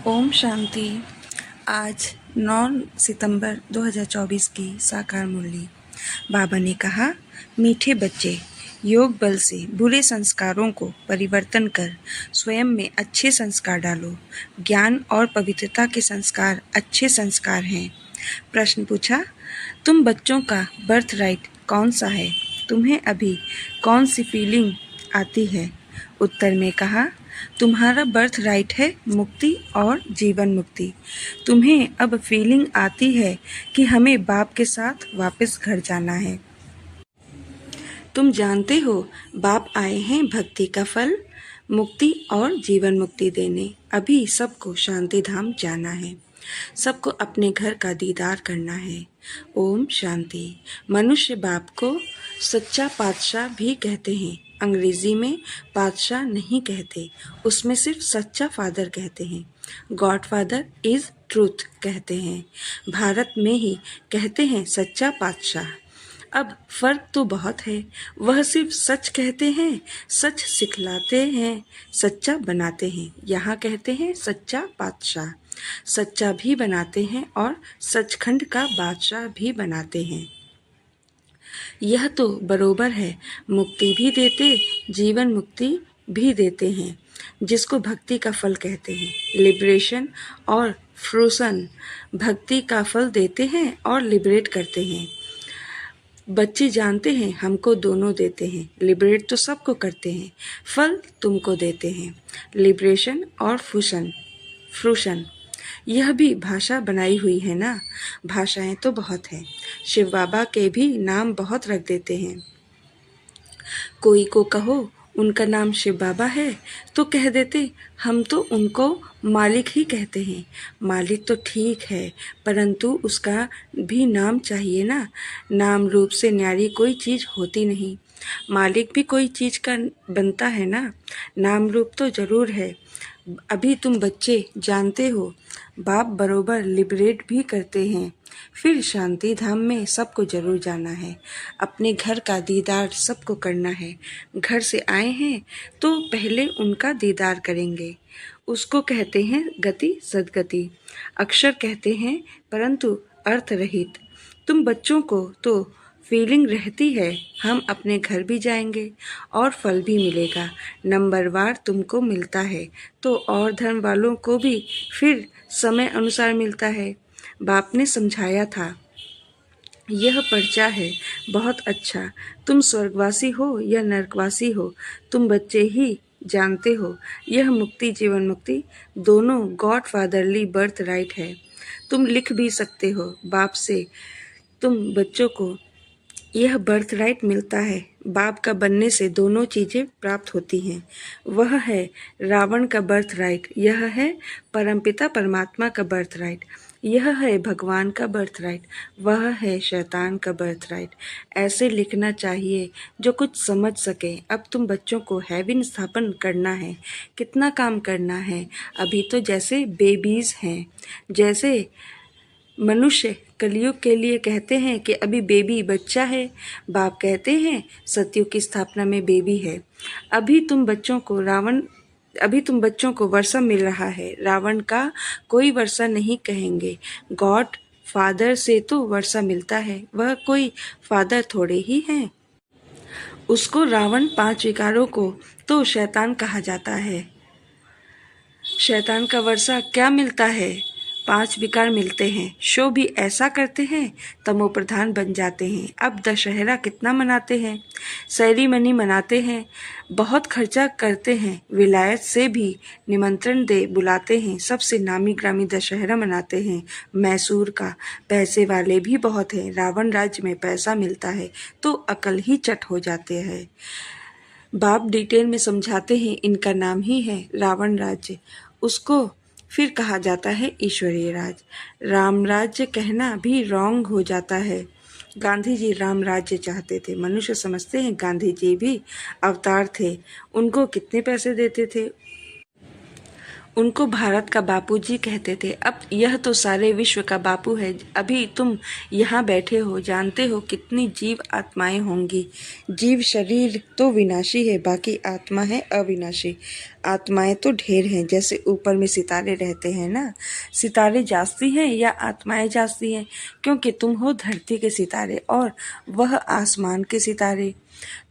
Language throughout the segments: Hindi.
ओम शांति। आज 9 सितंबर 2024 की साकार मुरली। बाबा ने कहा, मीठे बच्चे, योग बल से बुरे संस्कारों को परिवर्तन कर स्वयं में अच्छे संस्कार डालो। ज्ञान और पवित्रता के संस्कार अच्छे संस्कार हैं। प्रश्न पूछा, तुम बच्चों का बर्थ राइट कौन सा है? तुम्हें अभी कौन सी फीलिंग आती है? उत्तर में कहा, तुम्हारा बर्थ राइट है मुक्ति और जीवन मुक्ति। तुम्हें अब फीलिंग आती है कि हमें बाप के साथ वापस घर जाना है। तुम जानते हो बाप आए हैं भक्ति का फल, मुक्ति और जीवन मुक्ति देने। अभी सबको शांति धाम जाना है, सबको अपने घर का दीदार करना है। ओम शांति। मनुष्य बाप को सच्चा पातशाह भी कहते हैं। अंग्रेजी में पातशाह नहीं कहते, उसमें सिर्फ सच्चा फादर कहते हैं। गॉड फादर इज ट्रूथ कहते हैं। भारत में ही कहते हैं सच्चा पातशाह। अब फर्क तो बहुत है। वह सिर्फ सच कहते हैं, सच सिखलाते हैं, सच्चा बनाते हैं। यहाँ कहते हैं सच्चा पातशाह, सच्चा भी बनाते हैं और सचखंड का बादशाह भी बनाते हैं। यह तो बरोबर है, मुक्ति भी देते, जीवन मुक्ति भी देते हैं, जिसको भक्ति का फल कहते हैं। लिबरेशन और फ्रूसन भक्ति का फल देते हैं और लिबरेट करते हैं। बच्चे जानते हैं हमको दोनों देते हैं। लिबरेट तो सबको करते हैं, फल तुमको देते हैं। लिबरेशन और फ्रूशन यह भी भाषा बनाई हुई है ना। भाषाएं तो बहुत हैं, शिव बाबा के भी नाम बहुत रख देते हैं। कोई को कहो उनका नाम शिव बाबा है तो कह देते हम तो उनको मालिक ही कहते हैं। मालिक तो ठीक है, परंतु उसका भी नाम चाहिए ना। नाम रूप से न्यारी कोई चीज़ होती नहीं। मालिक भी कोई चीज़ का बनता है ना। नाम रूप तो ज़रूर है। अभी तुम बच्चे जानते हो बाप बरोबर लिबरेट भी करते हैं। फिर शांति धाम में सबको जरूर जाना है। अपने घर का दीदार सबको करना है। घर से आए हैं तो पहले उनका दीदार करेंगे। उसको कहते हैं गति सदगति। अक्षर कहते हैं परंतु अर्थ रहित। तुम बच्चों को तो फीलिंग रहती है हम अपने घर भी जाएंगे और फल भी मिलेगा। नंबरवार तुमको मिलता है तो और धर्म वालों को भी फिर समय अनुसार मिलता है। बाप ने समझाया था, यह पर्चा है बहुत अच्छा। तुम स्वर्गवासी हो या नरकवासी हो, तुम बच्चे ही जानते हो। यह मुक्ति जीवन मुक्ति दोनों गॉड फादरली बर्थ राइट है। तुम लिख भी सकते हो बाप से। तुम बच्चों को यह बर्थ राइट मिलता है। बाप का बनने से दोनों चीज़ें प्राप्त होती हैं। वह है रावण का बर्थ राइट, यह है परमपिता परमात्मा का बर्थ राइट। यह है भगवान का बर्थ राइट, वह है शैतान का बर्थ राइट। ऐसे लिखना चाहिए जो कुछ समझ सके। अब तुम बच्चों को हेवन स्थापन करना है। कितना काम करना है। अभी तो जैसे बेबीज़ हैं, जैसे मनुष्य कलयुग के लिए कहते हैं कि अभी बेबी बच्चा है। बाप कहते हैं सतयुग की स्थापना में बेबी है। अभी तुम बच्चों को वर्षा मिल रहा है। रावण का कोई वर्षा नहीं कहेंगे। गॉड फादर से तो वर्षा मिलता है, वह कोई फादर थोड़े ही हैं। उसको रावण 5 विकारों को तो शैतान कहा जाता है। शैतान का वर्षा क्या मिलता है? 5 विकार मिलते हैं। शो भी ऐसा करते हैं, तमो प्रधान बन जाते हैं। अब दशहरा कितना मनाते हैं, सेरेमनी मनाते हैं, बहुत खर्चा करते हैं। विलायत से भी निमंत्रण दे बुलाते हैं। सबसे नामी ग्रामी दशहरा मनाते हैं मैसूर का। पैसे वाले भी बहुत हैं। रावण राज्य में पैसा मिलता है तो अकल ही चट हो जाते हैं। बाप डिटेल में समझाते हैं, इनका नाम ही है रावण राज्य। उसको फिर कहा जाता है ईश्वरीय राज। राम राज्य कहना भी रॉन्ग हो जाता है। गांधी जी राम राज्य चाहते थे। मनुष्य समझते हैं गांधी जी भी अवतार थे। उनको कितने पैसे देते थे, उनको भारत का बापूजी कहते थे। अब यह तो सारे विश्व का बापू है। अभी तुम यहाँ बैठे हो, जानते हो कितनी जीव आत्माएं होंगी। जीव शरीर तो विनाशी है, बाकी आत्मा है अविनाशी। आत्माएं तो ढेर हैं, जैसे ऊपर में सितारे रहते हैं ना। सितारे जागती हैं या आत्माएं जागती हैं? क्योंकि तुम हो धरती के सितारे और वह आसमान के सितारे।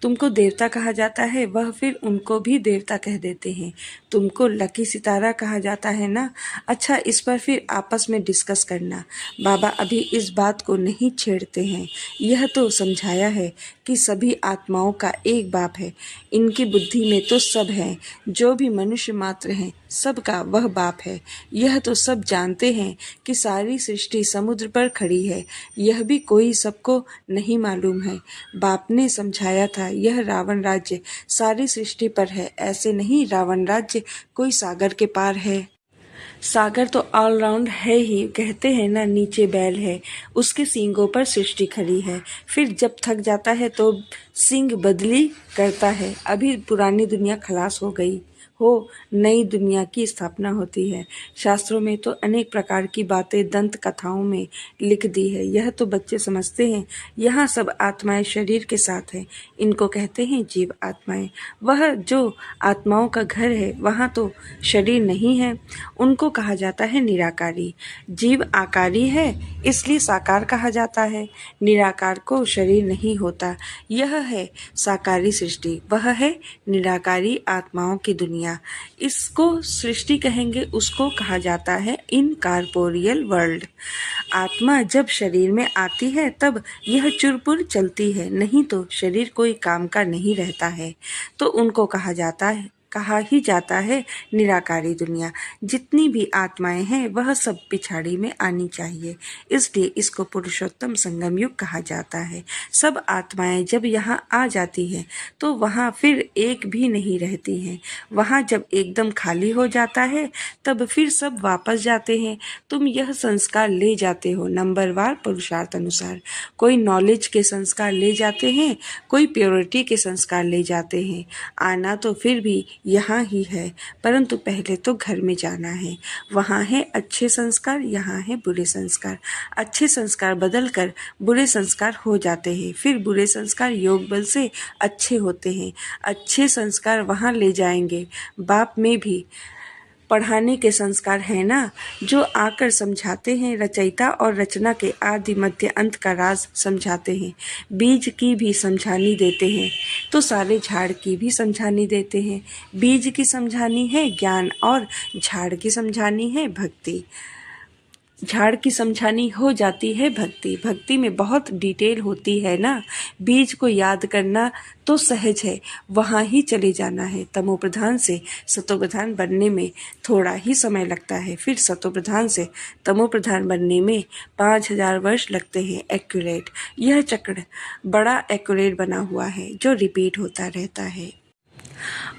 तुमको देवता कहा जाता है, वह फिर उनको भी देवता कह देते हैं। तुमको लकी सितारा कहा जाता है ना। अच्छा, इस पर फिर आपस में डिस्कस करना। बाबा अभी इस बात को नहीं छेड़ते हैं। यह तो समझाया है कि सभी आत्माओं का एक बाप है। इनकी बुद्धि में तो सब है, जो भी मनुष्य मात्र हैं सबका वह बाप है। यह तो सब जानते हैं कि सारी सृष्टि समुद्र पर खड़ी है। यह भी कोई सबको नहीं मालूम है। बाप ने समझाया था, यह रावण राज्य सारी सृष्टि पर है, ऐसे नहीं रावण राज्य कोई सागर के पार है। सागर तो ऑलराउंड है ही, कहते हैं ना नीचे बैल है, उसके सींगों पर सृष्टि खड़ी है। फिर जब थक जाता है तो सींग बदली करता है। अभी पुरानी दुनिया खलास हो गई हो, नई दुनिया की स्थापना होती है। शास्त्रों में तो अनेक प्रकार की बातें दंत कथाओं में लिख दी है। यह तो बच्चे समझते हैं। यहाँ सब आत्माएं शरीर के साथ हैं, इनको कहते हैं जीव आत्माएं। वह जो आत्माओं का घर है वहाँ तो शरीर नहीं है, उनको कहा जाता है निराकारी। जीव आकारी है, इसलिए साकार कहा जाता है। निराकार को शरीर नहीं होता। यह है साकारी सृष्टि, वह है निराकारी आत्माओं की दुनिया। इसको सृष्टि कहेंगे, उसको कहा जाता है इनकॉर्पोरियल वर्ल्ड। आत्मा जब शरीर में आती है तब यह चुरपुर चलती है, नहीं तो शरीर कोई काम का नहीं रहता है। तो उनको कहा ही जाता है निराकारी दुनिया। जितनी भी आत्माएं हैं वह सब पिछाड़ी में आनी चाहिए, इसलिए इसको पुरुषोत्तम संगम युग कहा जाता है। सब आत्माएं जब यहाँ आ जाती हैं तो वहाँ फिर एक भी नहीं रहती हैं। वहाँ जब एकदम खाली हो जाता है तब फिर सब वापस जाते हैं। तुम यह संस्कार ले जाते हो नंबरवार पुरुषार्थ अनुसार। कोई नॉलेज के संस्कार ले जाते हैं, कोई प्योरिटी के संस्कार ले जाते हैं। आना तो फिर भी यहाँ ही है, परंतु पहले तो घर में जाना है। वहाँ है अच्छे संस्कार, यहाँ है बुरे संस्कार। अच्छे संस्कार बदल कर बुरे संस्कार हो जाते हैं, फिर बुरे संस्कार योग बल से अच्छे होते हैं। अच्छे संस्कार वहाँ ले जाएंगे। बाप में भी पढ़ाने के संस्कार हैं ना, जो आकर समझाते हैं। रचयिता और रचना के आदि मध्य अंत का राज समझाते हैं। बीज की भी समझानी देते हैं तो सारे झाड़ की भी समझानी देते हैं। बीज की समझानी है ज्ञान और झाड़ की समझानी है भक्ति। झाड़ की समझानी हो जाती है भक्ति। भक्ति में बहुत डिटेल होती है ना। बीज को याद करना तो सहज है, वहाँ ही चले जाना है। तमोप्रधान से सतोप्रधान बनने में थोड़ा ही समय लगता है, फिर सतोप्रधान से तमोप्रधान बनने में 5000 वर्ष लगते हैं। एक्यूरेट, यह चक्र बड़ा एक्यूरेट बना हुआ है जो रिपीट होता रहता है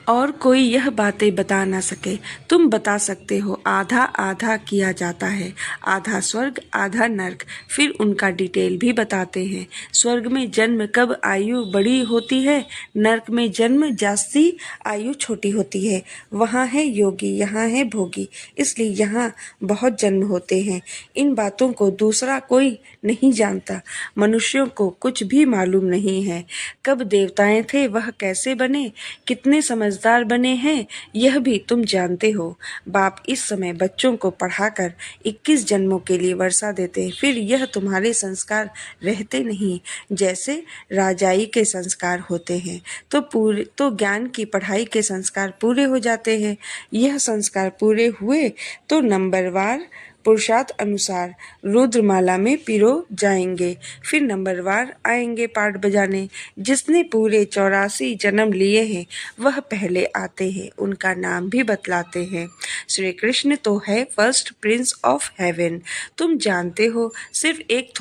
और कोई यह बातें बता ना सके। तुम बता सकते हो। आधा आधा किया जाता है, आधा स्वर्ग आधा नर्क। फिर उनका डिटेल भी बताते हैं। स्वर्ग में जन्म कब आयु बड़ी होती है, नर्क में जन्म जास्ती आयु छोटी होती है। वहाँ है योगी, यहाँ है भोगी, इसलिए यहाँ बहुत जन्म होते हैं। इन बातों को दूसरा कोई नहीं जानता। मनुष्यों को कुछ भी मालूम नहीं है। कब देवताएं थे, वह कैसे बने, कितने समझदार बने हैं, यह भी तुम जानते हो। बाप इस समय बच्चों को पढ़ाकर 21 जन्मों के लिए वर्षा देते हैं। फिर यह तुम्हारे संस्कार रहते नहीं, जैसे राजाई के संस्कार होते हैं तो ज्ञान की पढ़ाई के संस्कार पूरे हो जाते हैं। यह संस्कार पूरे हुए तो नंबरवार पुरुषार्थ अनुसार रुद्रमाला में पिरो जाएंगे। फिर नंबरवार आएंगे पाठ बजाने। जिसने पूरे 84 जन्म लिए हैं वह पहले आते हैं, उनका नाम भी बतलाते हैं। श्री कृष्ण तो है फर्स्ट प्रिंस ऑफ हेवन। तुम जानते हो, सिर्फ एक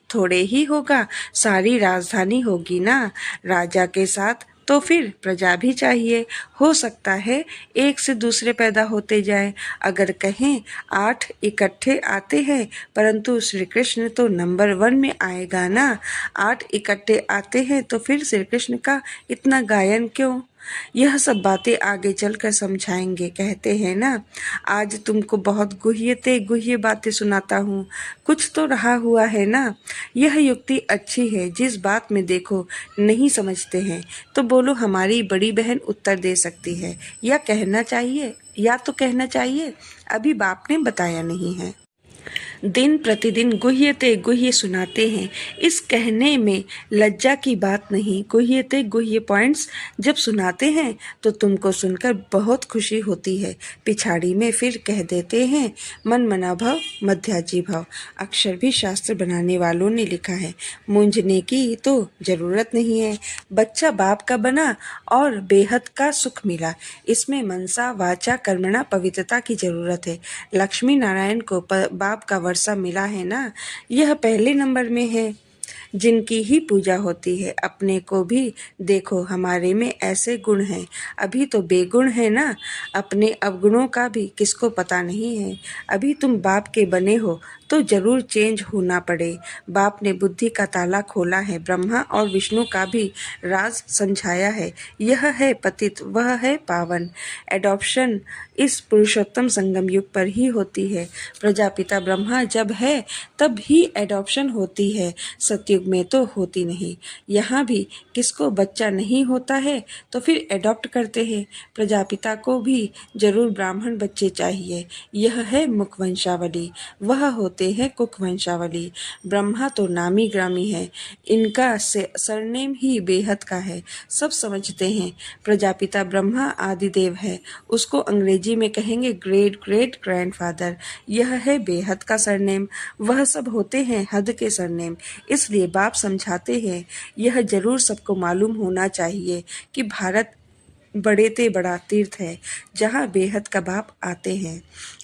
थोड़े ही होगा, सारी राजधानी होगी ना। राजा के साथ तो फिर प्रजा भी चाहिए। हो सकता है एक से दूसरे पैदा होते जाएं। अगर कहें 8 इकट्ठे आते हैं, परंतु श्री कृष्ण तो नंबर 1 में आएगा ना। 8 इकट्ठे आते हैं तो फिर श्री कृष्ण का इतना गायन क्यों। यह सब बातें आगे चलकर समझाएंगे। कहते हैं ना, आज तुमको बहुत गुह्य बातें सुनाता हूँ, कुछ तो रहा हुआ है ना। यह युक्ति अच्छी है। जिस बात में देखो नहीं समझते हैं तो बोलो हमारी बड़ी बहन उत्तर दे सकती है, या तो कहना चाहिए अभी बाप ने बताया नहीं है। दिन प्रतिदिन गुह्य सुनाते हैं। इस कहने में लज्जा की बात नहीं। गुह्य पॉइंट्स जब सुनाते हैं तो तुमको सुनकर बहुत खुशी होती है। पिछाड़ी में फिर कह देते हैं मन मना भव मध्याजी भव। अक्षर भी शास्त्र बनाने वालों ने लिखा है। मूंझने की तो जरूरत नहीं है। बच्चा बाप का बना और बेहद का सुख मिला। इसमें मनसा वाचा कर्मणा पवित्रता की जरूरत है। लक्ष्मी नारायण को बाप का वर्षा मिला है ना, यह पहले नंबर में है। जिनकी ही पूजा होती है, अपने को भी देखो, हमारे में ऐसे गुण हैं। अभी तो बेगुण है ना, अपने अवगुणों का भी किसको पता नहीं है। अभी तुम बाप के बने हो तो जरूर चेंज होना पड़े। बाप ने बुद्धि का ताला खोला है, ब्रह्मा और विष्णु का भी राज समझाया है। यह है पतित, वह है पावन। एडॉप्शन इस पुरुषोत्तम संगम युग पर ही होती है। प्रजापिता ब्रह्मा जब है तब ही एडॉप्शन होती है, सतयुग में तो होती नहीं। यहाँ भी किसको बच्चा नहीं होता है तो फिर एडॉप्ट करते हैं। प्रजापिता को भी जरूर ब्राह्मण बच्चे चाहिए। यह है मुख वंशावली, वह होते हैं कुक वंशावली। ब्रह्मा तो नामी ग्रामी है, इनका सरनेम ही बेहद का है। सब समझते हैं प्रजापिता ब्रह्मा आदिदेव है, उसको अंग्रेजी में कहेंगे ग्रेट ग्रेट ग्रैंडफादर। यह है बेहद का सरनेम। वह सब होते हैं हद के सरनेम। इसलिए बाप समझाते हैं यह जरूर सबको मालूम होना चाहिए कि भारत बड़े ते बड़ा तीर्थ है जहाँ बेहद का बाप आते हैं।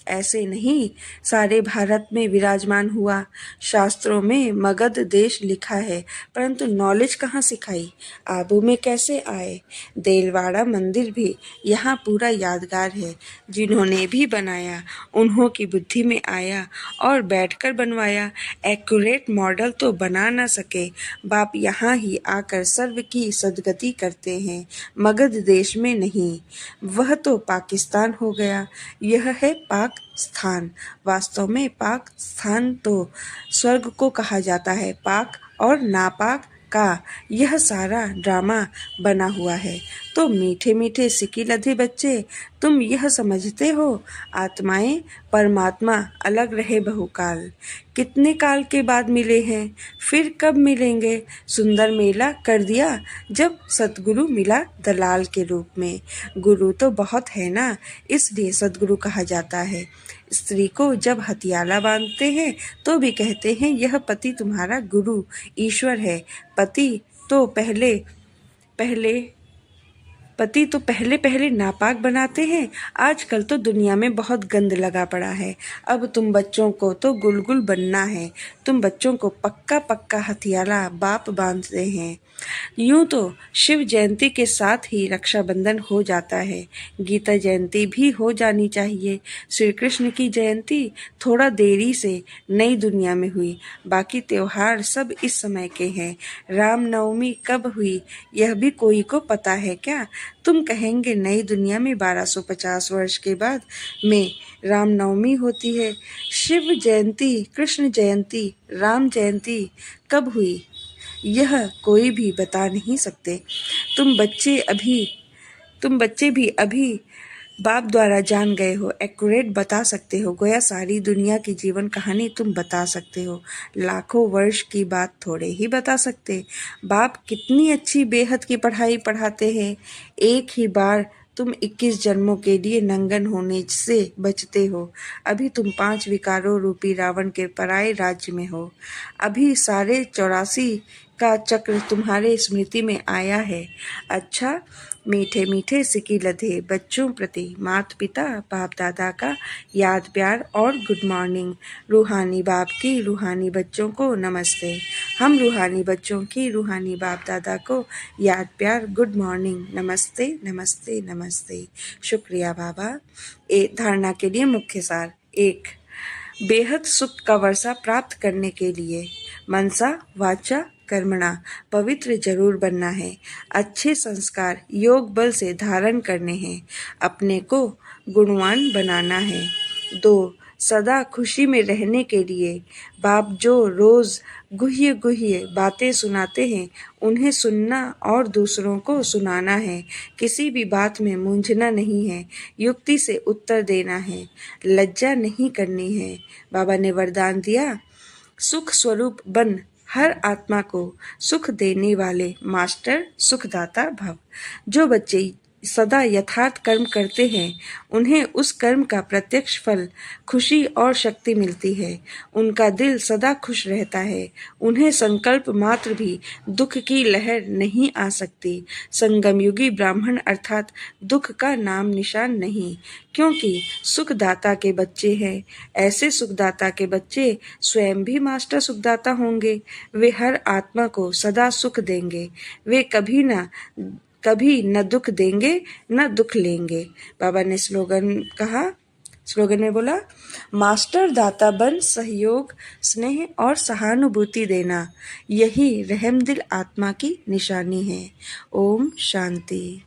ऐसे नहीं सारे भारत में विराजमान हुआ। शास्त्रों में मगध देश लिखा है, परंतु नॉलेज कहाँ सिखाई। आबू में कैसे आए। देलवाड़ा मंदिर भी यहाँ पूरा यादगार है। जिन्होंने भी बनाया उन्हों की बुद्धि में आया और बैठकर बनवाया। एक्यूरेट मॉडल तो बना ना सके। बाप यहाँ ही आकर सर्व की सदगति करते हैं, मगध देश में नहीं। वह तो पाकिस्तान हो गया। यह है पाक स्थान। वास्तव में पाक स्थान तो स्वर्ग को कहा जाता है। पाक और नापाक का यह सारा ड्रामा बना हुआ है। तो मीठे मीठे सिकी लधे बच्चे, तुम यह समझते हो आत्माएं परमात्मा अलग रहे बहुकाल। कितने काल के बाद मिले हैं, फिर कब मिलेंगे। सुंदर मेला कर दिया जब सतगुरु मिला दलाल के रूप में। गुरु तो बहुत है ना, इसलिए सतगुरु कहा जाता है। स्त्री को जब हथियाला बांधते हैं तो भी कहते हैं यह पति तुम्हारा गुरु ईश्वर है। पति तो पहले नापाक बनाते हैं। आजकल तो दुनिया में बहुत गंद लगा पड़ा है। अब तुम बच्चों को तो गुलगुल बनना है। तुम बच्चों को पक्का पक्का हथियाला बाप बांधते हैं। यूं तो शिव जयंती के साथ ही रक्षाबंधन हो जाता है। गीता जयंती भी हो जानी चाहिए। श्री कृष्ण की जयंती थोड़ा देरी से नई दुनिया में हुई। बाकी त्योहार सब इस समय के हैं। रामनवमी कब हुई यह भी कोई को पता है क्या। तुम कहेंगे नई दुनिया में 1250 वर्ष के बाद में रामनवमी होती है। शिव जयंती, कृष्ण जयंती, राम जयंती कब हुई यह कोई भी बता नहीं सकते। तुम बच्चे भी अभी बाप द्वारा जान गए हो। एक्यूरेट बता सकते हो। गोया सारी दुनिया की जीवन कहानी तुम बता सकते हो। लाखों वर्ष की बात थोड़े ही बता सकते। बाप कितनी अच्छी बेहद की पढ़ाई पढ़ाते हैं। एक ही बार तुम 21 जन्मों के लिए नंगन होने से बचते हो। अभी तुम 5 विकारों रूपी रावण के पराये राज्य में हो। अभी सारे 84 का चक्र तुम्हारे स्मृति में आया है। अच्छा, मीठे मीठे सिकी लधे बच्चों प्रति माता पिता बाप दादा का याद प्यार और गुड मॉर्निंग। रूहानी बाप की रूहानी बच्चों को नमस्ते। हम रूहानी बच्चों की रूहानी बाप दादा को याद प्यार गुड मॉर्निंग, नमस्ते नमस्ते नमस्ते। शुक्रिया बाबा। धारणा के लिए मुख्य सार। 1, बेहद सुख का वर्षा प्राप्त करने के लिए मनसा वाचा कर्मणा पवित्र जरूर बनना है। अच्छे संस्कार योग बल से धारण करने हैं। अपने को गुणवान बनाना है। 2. सदा खुशी में रहने के लिए बाप जो रोज गुह्य गुह्य बातें सुनाते हैं उन्हें सुनना और दूसरों को सुनाना है। किसी भी बात में मूंझना नहीं है, युक्ति से उत्तर देना है, लज्जा नहीं करनी है। बाबा ने वरदान दिया, सुख स्वरूप बन हर आत्मा को सुख देने वाले मास्टर सुखदाता भव। जो बच्चे सदा यथार्थ कर्म करते हैं उन्हें उस कर्म का प्रत्यक्ष फल खुशी और शक्ति मिलती है। उनका दिल सदा खुश रहता है। उन्हें संकल्प मात्र भी दुख की लहर नहीं आ सकती। संगमयुगी ब्राह्मण अर्थात दुख का नाम निशान नहीं, क्योंकि सुखदाता के बच्चे हैं। ऐसे सुखदाता के बच्चे स्वयं भी मास्टर सुखदाता होंगे। वे हर आत्मा को सदा सुख देंगे। वे कभी न दुख देंगे न दुख लेंगे। बाबा ने स्लोगन में बोला, मास्टर दाता बन सहयोग, स्नेह और सहानुभूति देना, यही रहमदिल आत्मा की निशानी है। ओम शांति।